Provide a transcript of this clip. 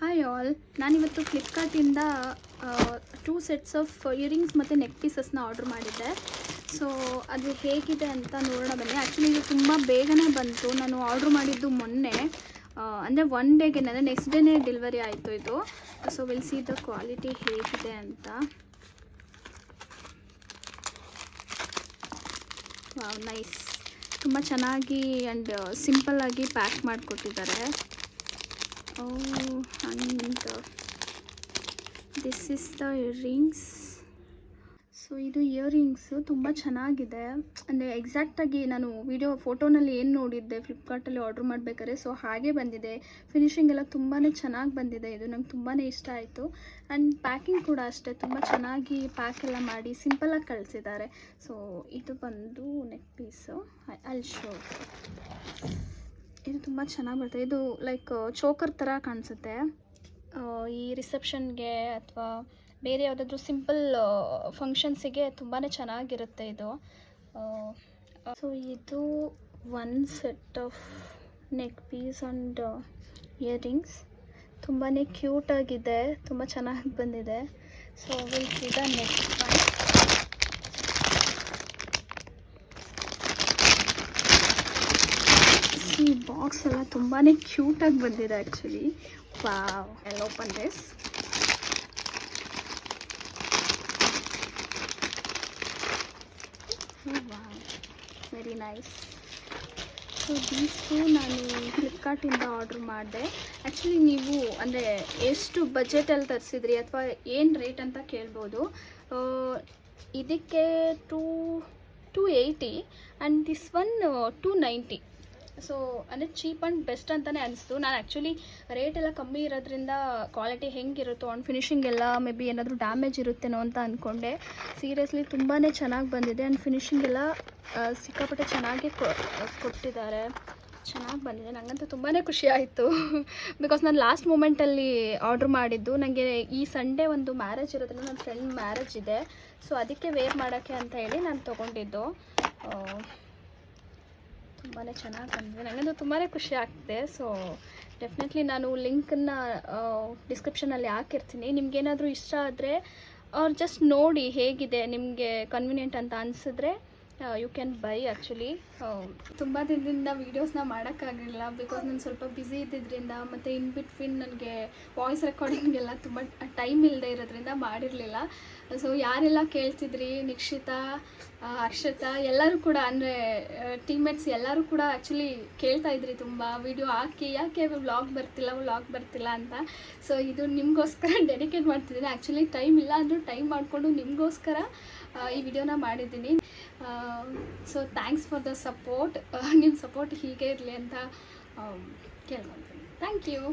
Hi all, ನಾನಿವತ್ತು ಫ್ಲಿಪ್ಕಾರ್ಟಿಂದ 2 sets of earrings ಮತ್ತು neck ಪೀಸಸ್ನ order ಮಾಡಿದ್ದೆ. ಸೊ ಅದು ಹೇಗಿದೆ ಅಂತ ನೋಡೋಣ ಬನ್ನಿ. ಆ್ಯಕ್ಚುಲಿ ಇದು ತುಂಬ ಬೇಗನೆ ಬಂತು. ನಾನು ಆರ್ಡ್ರ್ ಮಾಡಿದ್ದು ಮೊನ್ನೆ, ಅಂದರೆ 1 ಡೇಗೆ, ಅಂದರೆ ನೆಕ್ಸ್ಟ್ ಡೇನೇ ಡೆಲಿವರಿ ಆಯಿತು ಇದು. So will see the quality ಹೇಗಿದೆ ಅಂತ. Wow, nice. ತುಂಬ ಚೆನ್ನಾಗಿ ಆ್ಯಂಡ್ ಸಿಂಪಲ್ಲಾಗಿ ಪ್ಯಾಕ್ ಮಾಡಿಕೊಟ್ಟಿದ್ದಾರೆ. and this is the earrings. So ಇದು ಇಯರಿಂಗ್ಸು ತುಂಬ ಚೆನ್ನಾಗಿದೆ. ಅಂದರೆ ಎಕ್ಸಾಕ್ಟಾಗಿ ನಾನು ಫೋಟೋನಲ್ಲಿ ಏನು ನೋಡಿದ್ದೆ ಫ್ಲಿಪ್ಕಾರ್ಟಲ್ಲಿ ಆರ್ಡ್ರ್ ಮಾಡಬೇಕಾದ್ರೆ, ಸೊ ಹಾಗೆ ಬಂದಿದೆ. ಫಿನಿಶಿಂಗ್ ಎಲ್ಲ ತುಂಬಾ ಚೆನ್ನಾಗಿ ಬಂದಿದೆ. ಇದು ನಂಗೆ ತುಂಬಾ ಇಷ್ಟ ಆಯಿತು. ಆ್ಯಂಡ್ ಪ್ಯಾಕಿಂಗ್ ಕೂಡ ಅಷ್ಟೇ, ತುಂಬ ಚೆನ್ನಾಗಿ ಪ್ಯಾಕ್ ಎಲ್ಲ ಮಾಡಿ ಸಿಂಪಲಾಗಿ ಕಳಿಸಿದ್ದಾರೆ. ಸೊ ಇದು ಬಂದು ನೆಕ್ ಪೀಸು. ಅಲ್ಲಿ ಶೋ ಇದು ತುಂಬ ಚೆನ್ನಾಗಿ ಬರ್ತದೆ. ಇದು ಲೈಕ್ ಚೋಕರ್ ಥರ ಕಾಣಿಸುತ್ತೆ. ಈ ರಿಸೆಪ್ಷನ್ಗೆ ಅಥವಾ ಬೇರೆ ಯಾವುದಾದ್ರೂ ಸಿಂಪಲ್ ಫಂಕ್ಷನ್ಸಿಗೆ ತುಂಬಾ ಚೆನ್ನಾಗಿರುತ್ತೆ ಇದು. ಸೊ ಇದು 1 set of neck piece and earrings. ತುಂಬಾ ಕ್ಯೂಟಾಗಿದೆ, ತುಂಬ ಚೆನ್ನಾಗಿ ಬಂದಿದೆ. So will see the next one. ಈ ಬಾಕ್ಸ್ ಎಲ್ಲ ತುಂಬಾ ಕ್ಯೂಟಾಗಿ ಬಂದಿದೆ actually. Wow, I open this. Wow, very nice. So ದೀಸ್ಟು ನಾನು ಫ್ಲಿಪ್ಕಾರ್ಟಿಂದ ಆರ್ಡ್ರ್ ಮಾಡಿದೆ. ಆ್ಯಕ್ಚುಲಿ ನೀವು ಅಂದರೆ ಎಷ್ಟು ಬಜೆಟಲ್ಲಿ ತರಿಸಿದ್ರಿ ಅಥವಾ ಏನು ರೇಟ್ ಅಂತ ಕೇಳ್ಬೋದು. ಇದಕ್ಕೆ 280 ಆ್ಯಂಡ್ ದಿಸ್ ಒನ್ 290. ಸೊ ಅಂದರೆ ಚೀಪ್ ಆ್ಯಂಡ್ ಬೆಸ್ಟ್ ಅಂತಲೇ ಅನಿಸ್ತು. ನಾನು ಆ್ಯಕ್ಚುಲಿ ರೇಟ್ ಎಲ್ಲ ಕಮ್ಮಿ ಇರೋದ್ರಿಂದ ಕ್ವಾಲಿಟಿ ಹೆಂಗಿರುತ್ತೋ ಆನ್ ಫಿನಿಶಿಂಗ್ ಎಲ್ಲ ಮೇ ಬಿ ಏನಾದರೂ ಡ್ಯಾಮೇಜ್ ಇರುತ್ತೇನೋ ಅಂತ ಅಂದ್ಕೊಂಡೆ. ಸೀರಿಯಸ್ಲಿ ತುಂಬಾ ಚೆನ್ನಾಗಿ ಬಂದಿದೆ. ಆ್ಯಂಡ್ ಫಿನಿಶಿಂಗ್ ಎಲ್ಲ ಸಿಕ್ಕಾಪಟ್ಟೆ ಚೆನ್ನಾಗಿ ಕೊಟ್ಟಿದ್ದಾರೆ. ಚೆನ್ನಾಗಿ ಬಂದಿದೆ. ನನಗಂತೂ ತುಂಬಾ ಖುಷಿ ಆಯಿತು. ಬಿಕಾಸ್ ನಾನು ಲಾಸ್ಟ್ ಮೂಮೆಂಟಲ್ಲಿ ಆರ್ಡ್ರ್ ಮಾಡಿದ್ದು. ನನಗೆ ಈ ಸಂಡೇ ಒಂದು ಮ್ಯಾರೇಜ್ ಇರೋದ್ರಿಂದ ನನ್ನ ಫ್ರೆಂಡ್ ಮ್ಯಾರೇಜ್ ಇದೆ. ಸೊ ಅದಕ್ಕೆ ವೇರ್ ಮಾಡೋಕ್ಕೆ ಅಂತ ಹೇಳಿ ನಾನು ತೊಗೊಂಡಿದ್ದು. ತುಂಬಾ ಚೆನ್ನಾಗಿ ಬಂದಿದೆ. ನನಗಂತೂ ತುಂಬಾ ಖುಷಿ ಆಗ್ತಿದೆ. ಸೊ ಡೆಫಿನೆಟ್ಲಿ ನಾನು ಲಿಂಕನ್ನು ಡಿಸ್ಕ್ರಿಪ್ಷನಲ್ಲಿ ಹಾಕಿರ್ತೀನಿ. ನಿಮ್ಗೇನಾದರೂ ಇಷ್ಟ ಆದರೆ ಅವ್ರು ಜಸ್ಟ್ ನೋಡಿ ಹೇಗಿದೆ, ನಿಮಗೆ ಕನ್ವಿನಿಯೆಂಟ್ ಅಂತ ಅನಿಸಿದ್ರೆ ಯು ಕ್ಯಾನ್ ಬೈ. ಆ್ಯಕ್ಚುಲಿ ತುಂಬ ದಿನದಿಂದ ವೀಡಿಯೋಸ್ನ ಮಾಡೋಕ್ಕಾಗಲಿಲ್ಲ. ಬಿಕಾಸ್ ನಾನು ಸ್ವಲ್ಪ ಬ್ಯುಸಿ ಇದ್ದಿದ್ದರಿಂದ, ಮತ್ತು ಇನ್ ಬಿಟ್ವೀನ್ ನನಗೆ ವಾಯ್ಸ್ ರೆಕಾರ್ಡಿಂಗೆಲ್ಲ ತುಂಬ ಟೈಮ್ ಇಲ್ಲದೆ ಇರೋದ್ರಿಂದ ಮಾಡಿರಲಿಲ್ಲ. ಸೊ ಯಾರೆಲ್ಲ ಕೇಳ್ತಿದ್ರಿ, ನಿಕ್ಷಿತಾ, ಅಕ್ಷತಾ ಎಲ್ಲರೂ ಕೂಡ, ಅಂದರೆ ಟೀಮ್ಮೇಟ್ಸ್ ಎಲ್ಲರೂ ಕೂಡ ಆ್ಯಕ್ಚುಲಿ ಕೇಳ್ತಾಯಿದ್ರಿ ತುಂಬ, ವೀಡಿಯೋ ಹಾಕಿ, ಯಾಕೆ ವ್ಲಾಗ್ ಬರ್ತಿಲ್ಲ ಅಂತ. ಸೊ ಇದು ನಿಮಗೋಸ್ಕರ ಡೆಡಿಕೇಟ್ ಮಾಡ್ತಿದ್ದೀನಿ. ಆ್ಯಕ್ಚುಲಿ ಟೈಮ್ ಇಲ್ಲ ಅಂದರೂ ಟೈಮ್ ಮಾಡಿಕೊಂಡು ನಿಮಗೋಸ್ಕರ ಈ ವಿಡಿಯೋನ ಮಾಡಿದ್ದೀನಿ. So thanks for the support. ನಿಮ್ಮ ಸಪೋರ್ಟ್ ಹೀಗೆ ಇರಲಿ ಅಂತ ಕೇಳ್ಕೊತೀನಿ. Thank you.